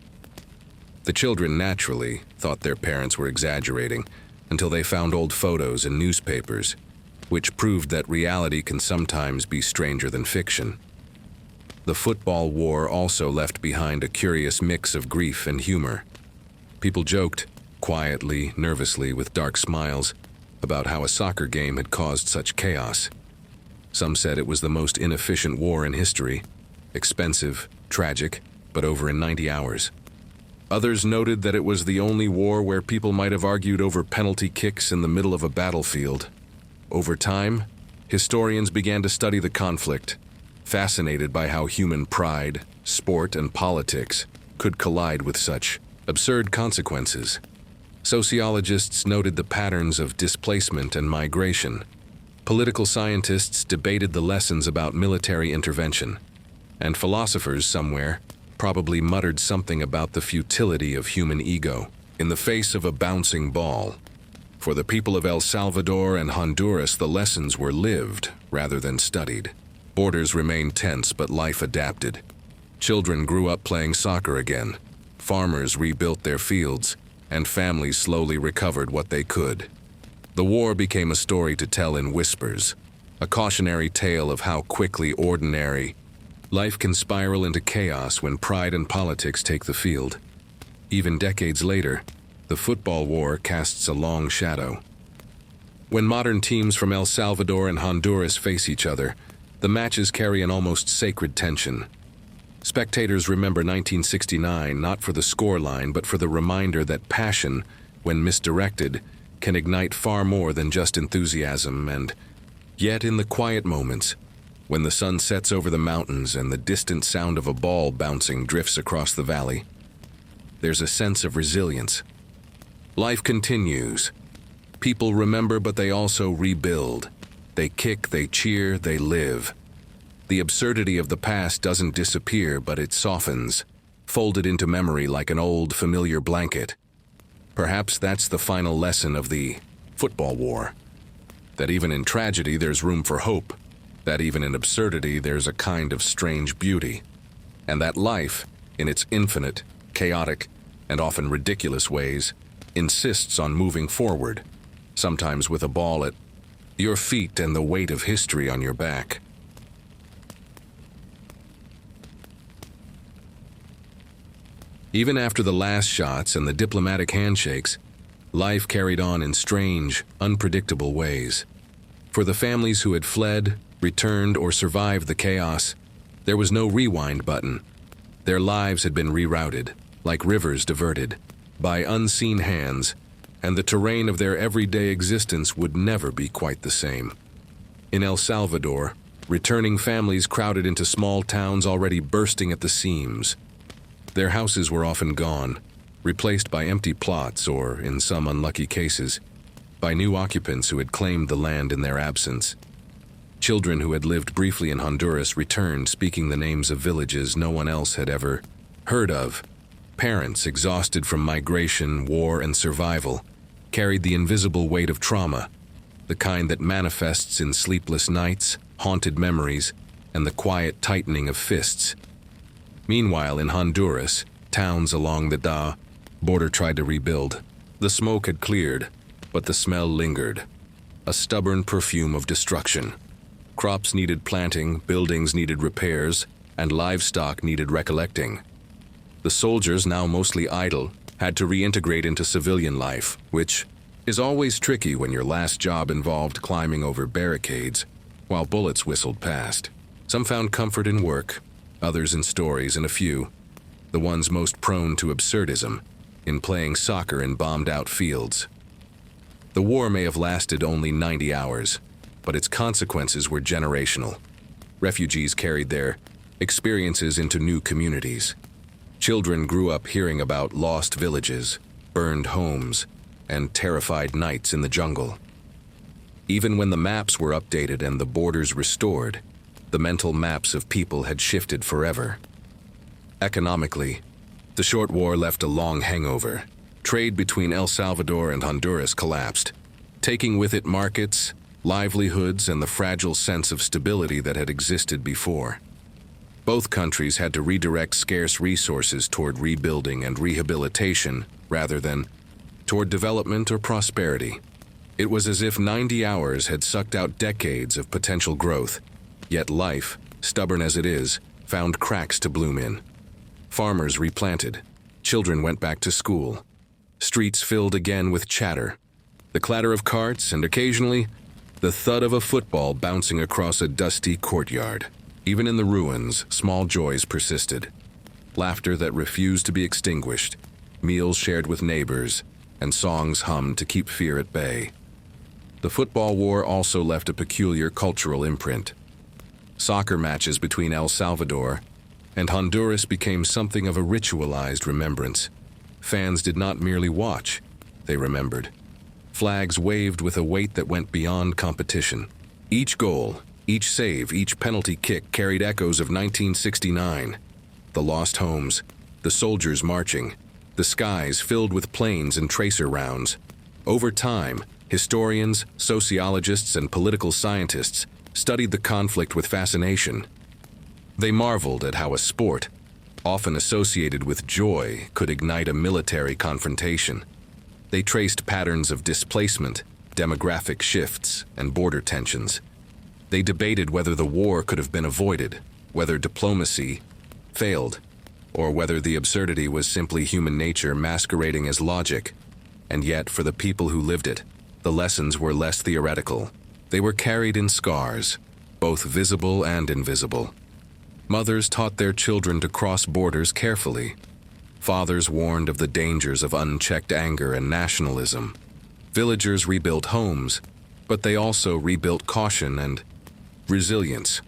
A: The children naturally thought their parents were exaggerating until they found old photos in newspapers, which proved that reality can sometimes be stranger than fiction. The football war also left behind a curious mix of grief and humor. People joked, quietly, nervously, with dark smiles, about how a soccer game had caused such chaos. Some said it was the most inefficient war in history, expensive, tragic, but over in 90 hours. Others noted that it was the only war where people might have argued over penalty kicks in the middle of a battlefield. Over time, historians began to study the conflict, fascinated by how human pride, sport, and politics could collide with such absurd consequences. Sociologists noted the patterns of displacement and migration. Political scientists debated the lessons about military intervention. And philosophers somewhere probably muttered something about the futility of human ego in the face of a bouncing ball. For the people of El Salvador and Honduras, the lessons were lived rather than studied. Borders remained tense, but life adapted. Children grew up playing soccer again. Farmers rebuilt their fields, and families slowly recovered what they could. The war became a story to tell in whispers, a cautionary tale of how quickly ordinary life can spiral into chaos when pride and politics take the field. Even decades later, the football war casts a long shadow. When modern teams from El Salvador and Honduras face each other, the matches carry an almost sacred tension. Spectators remember 1969 not for the scoreline, but for the reminder that passion, when misdirected, can ignite far more than just enthusiasm. And yet in the quiet moments, when the sun sets over the mountains and the distant sound of a ball bouncing drifts across the valley, there's a sense of resilience. Life continues. People remember, but they also rebuild. They kick, they cheer, they live. The absurdity of the past doesn't disappear, but it softens, folded into memory like an old, familiar blanket. Perhaps that's the final lesson of the football war. That even in tragedy there's room for hope. That even in absurdity there's a kind of strange beauty. And that life, in its infinite, chaotic, and often ridiculous ways, insists on moving forward, sometimes with a ball at your feet and the weight of history on your back. Even after the last shots and the diplomatic handshakes, life carried on in strange, unpredictable ways. For the families who had fled, returned, or survived the chaos, there was no rewind button. Their lives had been rerouted, like rivers diverted, by unseen hands, and the terrain of their everyday existence would never be quite the same. In El Salvador, returning families crowded into small towns already bursting at the seams. Their houses were often gone, replaced by empty plots or, in some unlucky cases, by new occupants who had claimed the land in their absence. Children who had lived briefly in Honduras returned speaking the names of villages no one else had ever heard of. Parents, exhausted from migration, war, and survival, carried the invisible weight of trauma, the kind that manifests in sleepless nights, haunted memories, and the quiet tightening of fists. Meanwhile, in Honduras, towns along the border tried to rebuild. The smoke had cleared, but the smell lingered, a stubborn perfume of destruction. Crops needed planting, buildings needed repairs, and livestock needed recollecting. The soldiers, now mostly idle, had to reintegrate into civilian life, which is always tricky when your last job involved climbing over barricades while bullets whistled past. Some found comfort in work, others in stories, and a few, the ones most prone to absurdism, in playing soccer in bombed-out fields. The war may have lasted only 90 hours, but its consequences were generational. Refugees carried their experiences into new communities. Children grew up hearing about lost villages, burned homes, and terrified nights in the jungle. Even when the maps were updated and the borders restored, the mental maps of people had shifted forever. Economically, the short war left a long hangover. Trade between El Salvador and Honduras collapsed, taking with it markets, livelihoods, and the fragile sense of stability that had existed before. Both countries had to redirect scarce resources toward rebuilding and rehabilitation rather than toward development or prosperity. It was as if 90 hours had sucked out decades of potential growth, yet life, stubborn as it is, found cracks to bloom in. Farmers replanted, children went back to school, streets filled again with chatter, the clatter of carts, and occasionally, the thud of a football bouncing across a dusty courtyard. Even in the ruins, small joys persisted. Laughter that refused to be extinguished, meals shared with neighbors, and songs hummed to keep fear at bay. The football war also left a peculiar cultural imprint. Soccer matches between El Salvador and Honduras became something of a ritualized remembrance. Fans did not merely watch, they remembered. Flags waved with a weight that went beyond competition. Each goal, each save, each penalty kick carried echoes of 1969. The lost homes, the soldiers marching, the skies filled with planes and tracer rounds. Over time, historians, sociologists, and political scientists studied the conflict with fascination. They marveled at how a sport, often associated with joy, could ignite a military confrontation. They traced patterns of displacement, demographic shifts, and border tensions. They debated whether the war could have been avoided, whether diplomacy failed, or whether the absurdity was simply human nature masquerading as logic. And yet, for the people who lived it, the lessons were less theoretical. They were carried in scars, both visible and invisible. Mothers taught their children to cross borders carefully. Fathers warned of the dangers of unchecked anger and nationalism. Villagers rebuilt homes, but they also rebuilt caution and resilience.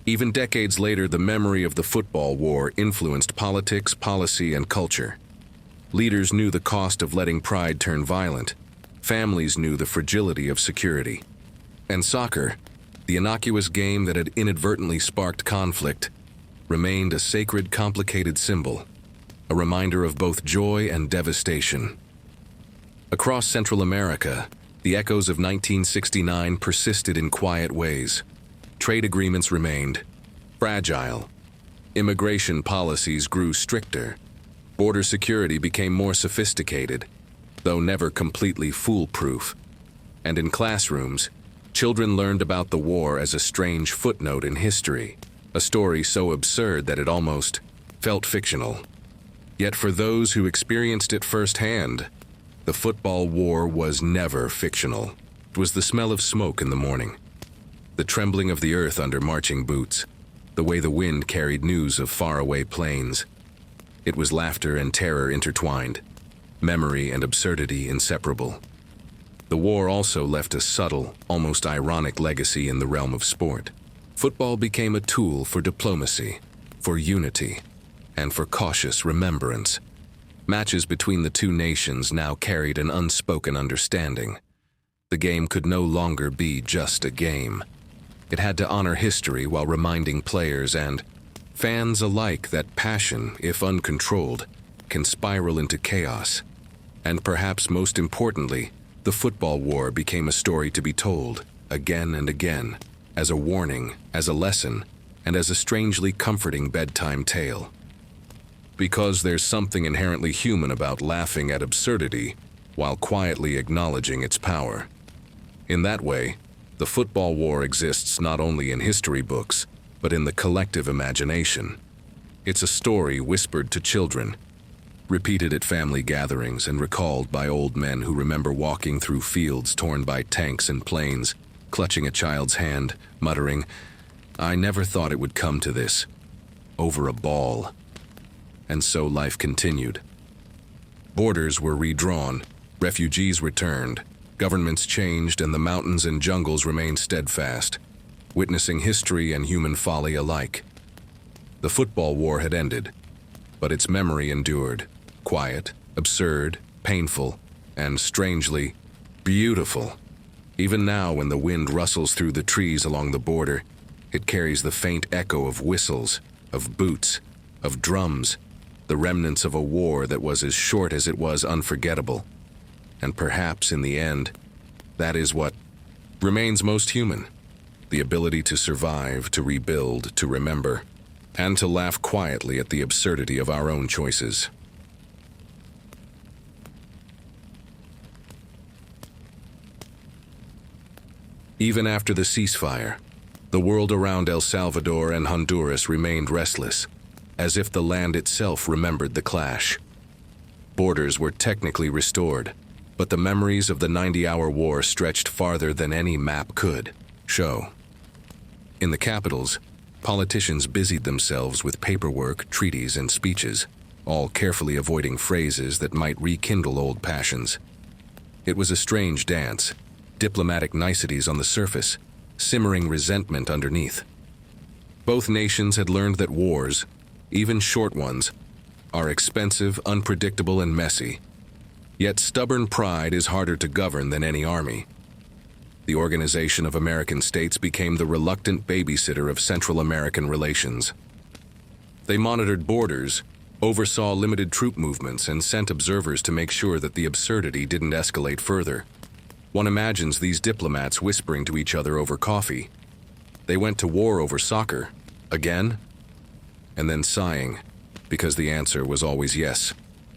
A: Even decades later, the memory of the football war influenced politics, policy, and culture. Leaders knew the cost of letting pride turn violent. Families knew the fragility of security. And soccer, the innocuous game that had inadvertently sparked conflict, remained a sacred, complicated symbol, a reminder of both joy and devastation. Across Central America, the echoes of 1969 persisted in quiet ways. Trade agreements remained fragile. Immigration policies grew stricter. Border security became more sophisticated, though never completely foolproof. And in classrooms, children learned about the war as a strange footnote in history, a story so absurd that it almost felt fictional. Yet for those who experienced it firsthand, the football war was never fictional. It was the smell of smoke in the morning, the trembling of the earth under marching boots, the way the wind carried news of faraway plains. It was laughter and terror intertwined, memory and absurdity inseparable. The war also left a subtle, almost ironic legacy in the realm of sport. Football became a tool for diplomacy, for unity, and for cautious remembrance. Matches between the two nations now carried an unspoken understanding. The game could no longer be just a game. It had to honor history while reminding players and fans alike that passion, if uncontrolled, can spiral into chaos. And perhaps most importantly, the football war became a story to be told, again and again, as a warning, as a lesson, and as a strangely comforting bedtime tale. Because there's something inherently human about laughing at absurdity while quietly acknowledging its power. In that way, the football war exists not only in history books, but in the collective imagination. It's a story whispered to children, repeated at family gatherings, and recalled by old men who remember walking through fields torn by tanks and planes, clutching a child's hand, muttering, "I never thought it would come to this," over a ball. And so life continued. Borders were redrawn, refugees returned, governments changed, and the mountains and jungles remained steadfast, witnessing history and human folly alike. The football war had ended, but its memory endured, quiet, absurd, painful, and strangely beautiful. Even now, when the wind rustles through the trees along the border, it carries the faint echo of whistles, of boots, of drums, the remnants of a war that was as short as it was unforgettable. And perhaps, in the end, that is what remains most human: the ability to survive, to rebuild, to remember, and to laugh quietly at the absurdity of our own choices. Even after the ceasefire, the world around El Salvador and Honduras remained restless, as if the land itself remembered the clash. Borders were technically restored, but the memories of the 90-hour war stretched farther than any map could show. In the capitals, politicians busied themselves with paperwork, treaties, and speeches, all carefully avoiding phrases that might rekindle old passions. It was a strange dance, diplomatic niceties on the surface, simmering resentment underneath. Both nations had learned that wars, even short ones, are expensive, unpredictable, and messy. Yet stubborn pride is harder to govern than any army. The Organization of American States became the reluctant babysitter of Central American relations. They monitored borders, oversaw limited troop movements, and sent observers to make sure that the absurdity didn't escalate further. One imagines these diplomats whispering to each other over coffee. They went to war over soccer. Again? And then sighing, because the answer was always yes.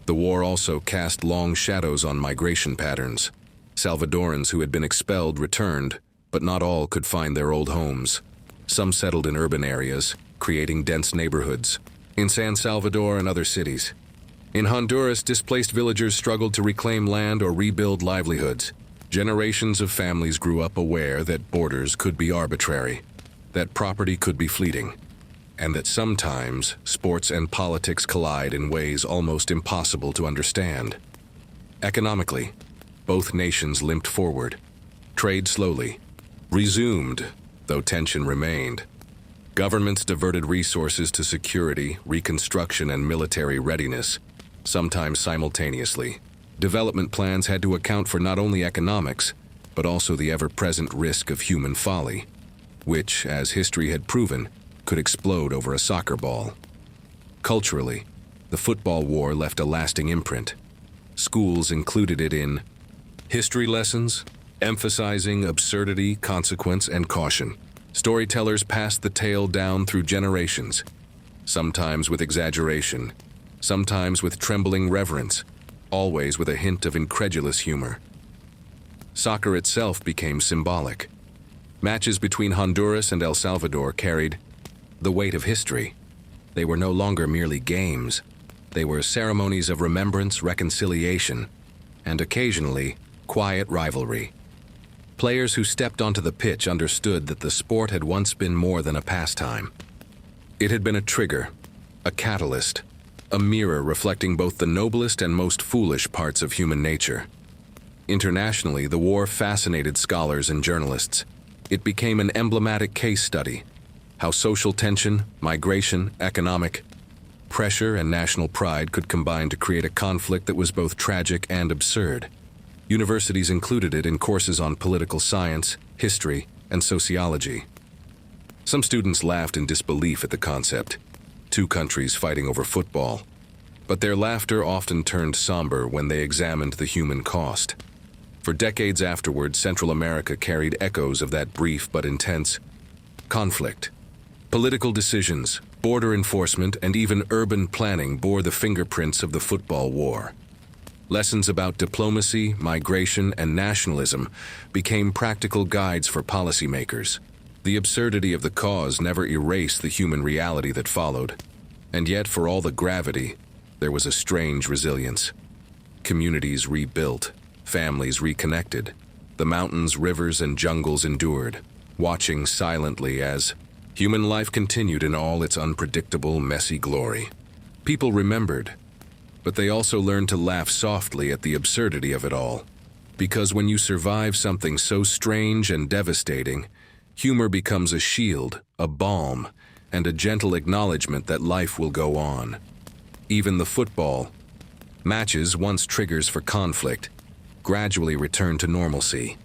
A: The war also cast long shadows on migration patterns. Salvadorans who had been expelled returned, but not all could find their old homes. Some settled in urban areas, creating dense neighborhoods, in San Salvador and other cities. In Honduras, displaced villagers struggled to reclaim land or rebuild livelihoods. Generations of families grew up aware that borders could be arbitrary, that property could be fleeting, and that sometimes sports and politics collide in ways almost impossible to understand. Economically, both nations limped forward. Trade slowly resumed, though tension remained. Governments diverted resources to security, reconstruction, and military readiness, sometimes simultaneously. Development plans had to account for not only economics, but also the ever-present risk of human folly, which, as history had proven, could explode over a soccer ball. Culturally, the football war left a lasting imprint. Schools included it in history lessons, emphasizing absurdity, consequence, and caution. Storytellers passed the tale down through generations, sometimes with exaggeration, sometimes with trembling reverence, always with a hint of incredulous humor. Soccer itself became symbolic. Matches between Honduras and El Salvador carried the weight of history. They were no longer merely games. They were ceremonies of remembrance, reconciliation, and occasionally, quiet rivalry. Players who stepped onto the pitch understood that the sport had once been more than a pastime. It had been a trigger, a catalyst, a mirror reflecting both the noblest and most foolish parts of human nature. Internationally, the war fascinated scholars and journalists. It became an emblematic case study: how social tension, migration, economic pressure, and national pride could combine to create a conflict that was both tragic and absurd. Universities included it in courses on political science, history, and sociology. Some students laughed in disbelief at the concept: two countries fighting over football. But their laughter often turned somber when they examined the human cost. For decades afterward, Central America carried echoes of that brief but intense conflict. Political decisions, border enforcement, and even urban planning bore the fingerprints of the football war. Lessons about diplomacy, migration, and nationalism became practical guides for policymakers. The absurdity of the cause never erased the human reality that followed. And yet, for all the gravity, there was a strange resilience. Communities rebuilt, families reconnected. The mountains, rivers, and jungles endured, watching silently as human life continued in all its unpredictable, messy glory. People remembered, but they also learned to laugh softly at the absurdity of it all. Because when you survive something so strange and devastating, humor becomes a shield, a balm, and a gentle acknowledgement that life will go on. Even the football matches, once triggers for conflict, gradually returned to normalcy.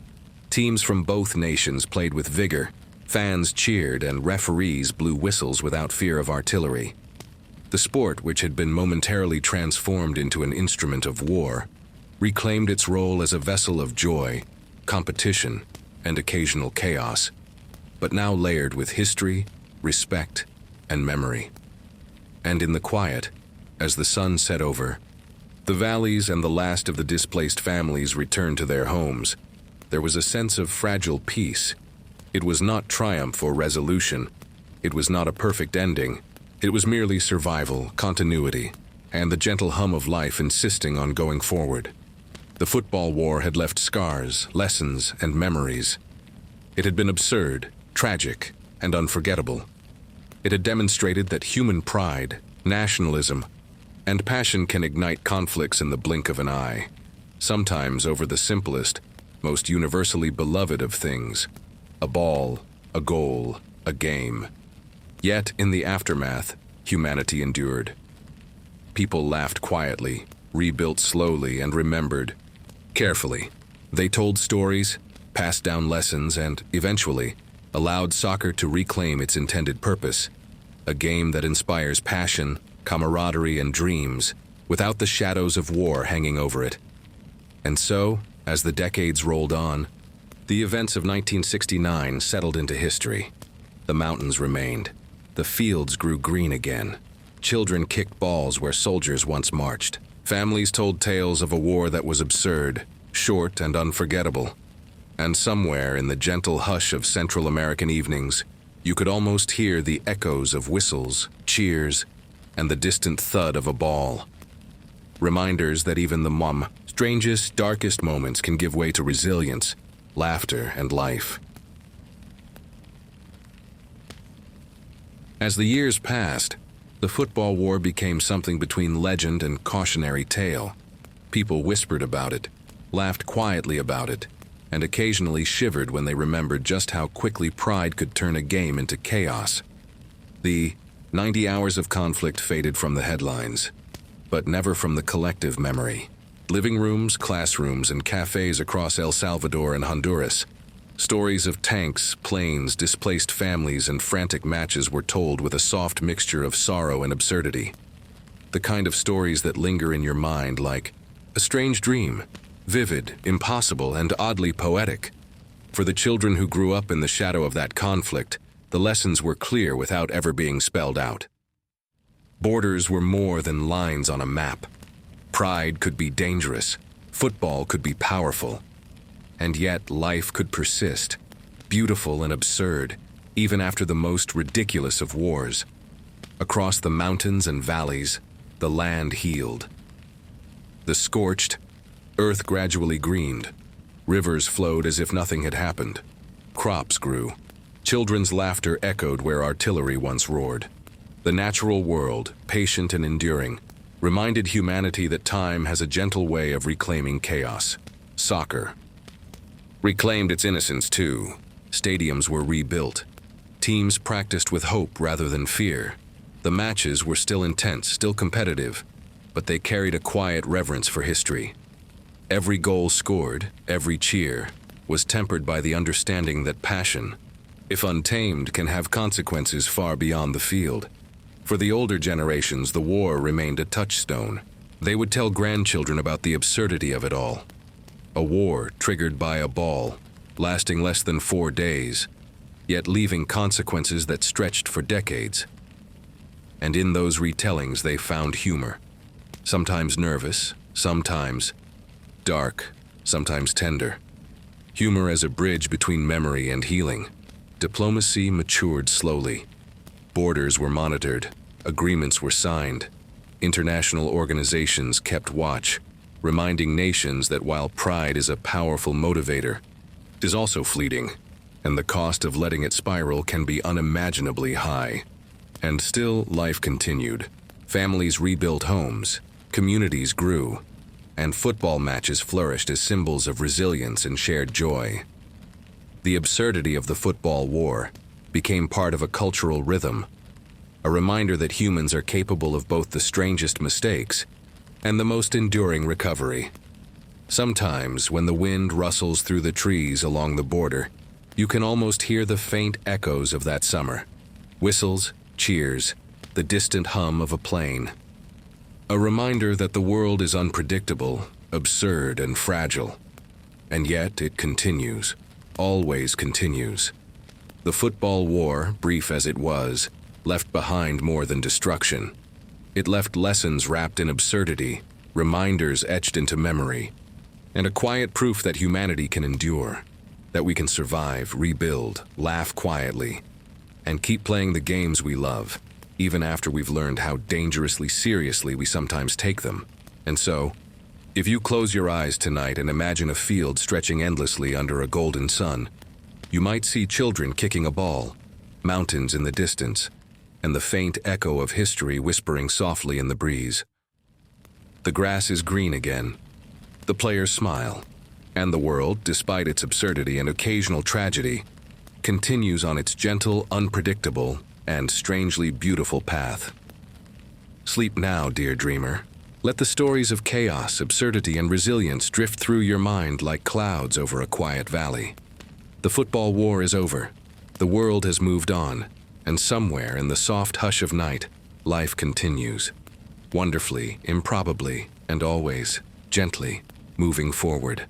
A: Teams from both nations played with vigor, fans cheered, and referees blew whistles without fear of artillery. The sport, which had been momentarily transformed into an instrument of war, reclaimed its role as a vessel of joy, competition, and occasional chaos, but now layered with history, respect, and memory. And in the quiet, as the sun set over, the valleys and the last of the displaced families returned to their homes, there was a sense of fragile peace. It was not triumph or resolution. It was not a perfect ending. It was merely survival, continuity, and the gentle hum of life insisting on going forward. The football war had left scars, lessons, and memories. It had been absurd, tragic, and unforgettable. It had demonstrated that human pride, nationalism, and passion can ignite conflicts in the blink of an eye, sometimes over the simplest, most universally beloved of things: a ball, a goal, a game. Yet, in the aftermath, humanity endured. People laughed quietly, rebuilt slowly, and remembered carefully. They told stories, passed down lessons, and, eventually, allowed soccer to reclaim its intended purpose: a game that inspires passion, camaraderie, and dreams, without the shadows of war hanging over it. And so, as the decades rolled on, the events of 1969 settled into history. The mountains remained. The fields grew green again. Children kicked balls where soldiers once marched. Families told tales of a war that was absurd, short, and unforgettable. And somewhere in the gentle hush of Central American evenings, you could almost hear the echoes of whistles, cheers, and the distant thud of a ball. Reminders that even the strangest, darkest moments can give way to resilience, laughter, and life. As the years passed, the football war became something between legend and cautionary tale. People whispered about it, laughed quietly about it, and occasionally shivered when they remembered just how quickly pride could turn a game into chaos. The 90 hours of conflict faded from the headlines, but never from the collective memory. Living rooms, classrooms, and cafes across El Salvador and Honduras, stories of tanks, planes, displaced families, and frantic matches were told with a soft mixture of sorrow and absurdity. The kind of stories that linger in your mind like a strange dream, vivid, impossible, and oddly poetic. For the children who grew up in the shadow of that conflict, the lessons were clear without ever being spelled out. Borders were more than lines on a map. Pride could be dangerous. Football could be powerful. And yet life could persist, beautiful and absurd, even after the most ridiculous of wars. Across the mountains and valleys, the land healed. The scorched earth gradually greened. Rivers flowed as if nothing had happened. Crops grew. Children's laughter echoed where artillery once roared. The natural world, patient and enduring, reminded humanity that time has a gentle way of reclaiming chaos. Soccer reclaimed its innocence too. Stadiums were rebuilt. Teams practiced with hope rather than fear. The matches were still intense, still competitive, but they carried a quiet reverence for history. Every goal scored, every cheer, was tempered by the understanding that passion, if untamed, can have consequences far beyond the field. For the older generations, the war remained a touchstone. They would tell grandchildren about the absurdity of it all. A war triggered by a ball, lasting less than 4 days, yet leaving consequences that stretched for decades. And in those retellings they found humor. Sometimes nervous, sometimes dark, sometimes tender. Humor as a bridge between memory and healing. Diplomacy matured slowly. Borders were monitored, agreements were signed. International organizations kept watch, reminding nations that while pride is a powerful motivator, it is also fleeting, and the cost of letting it spiral can be unimaginably high. And still, life continued. Families rebuilt homes, communities grew, and football matches flourished as symbols of resilience and shared joy. The absurdity of the football war became part of a cultural rhythm, a reminder that humans are capable of both the strangest mistakes and the most enduring recovery. Sometimes, when the wind rustles through the trees along the border, you can almost hear the faint echoes of that summer. Whistles, cheers, the distant hum of a plane. A reminder that the world is unpredictable, absurd, and fragile. And yet it continues, always continues. The football war, brief as it was, left behind more than destruction. It left lessons wrapped in absurdity, reminders etched into memory, and a quiet proof that humanity can endure, that we can survive, rebuild, laugh quietly, and keep playing the games we love, even after we've learned how dangerously seriously we sometimes take them. And so, if you close your eyes tonight and imagine a field stretching endlessly under a golden sun, you might see children kicking a ball, mountains in the distance, and the faint echo of history whispering softly in the breeze. The grass is green again. The players smile, and the world, despite its absurdity and occasional tragedy, continues on its gentle, unpredictable, and strangely beautiful path. Sleep now, dear dreamer. Let the stories of chaos, absurdity, and resilience drift through your mind like clouds over a quiet valley. The football war is over. The world has moved on, and somewhere in the soft hush of night, life continues. Wonderfully, improbably, and always, gently, moving forward.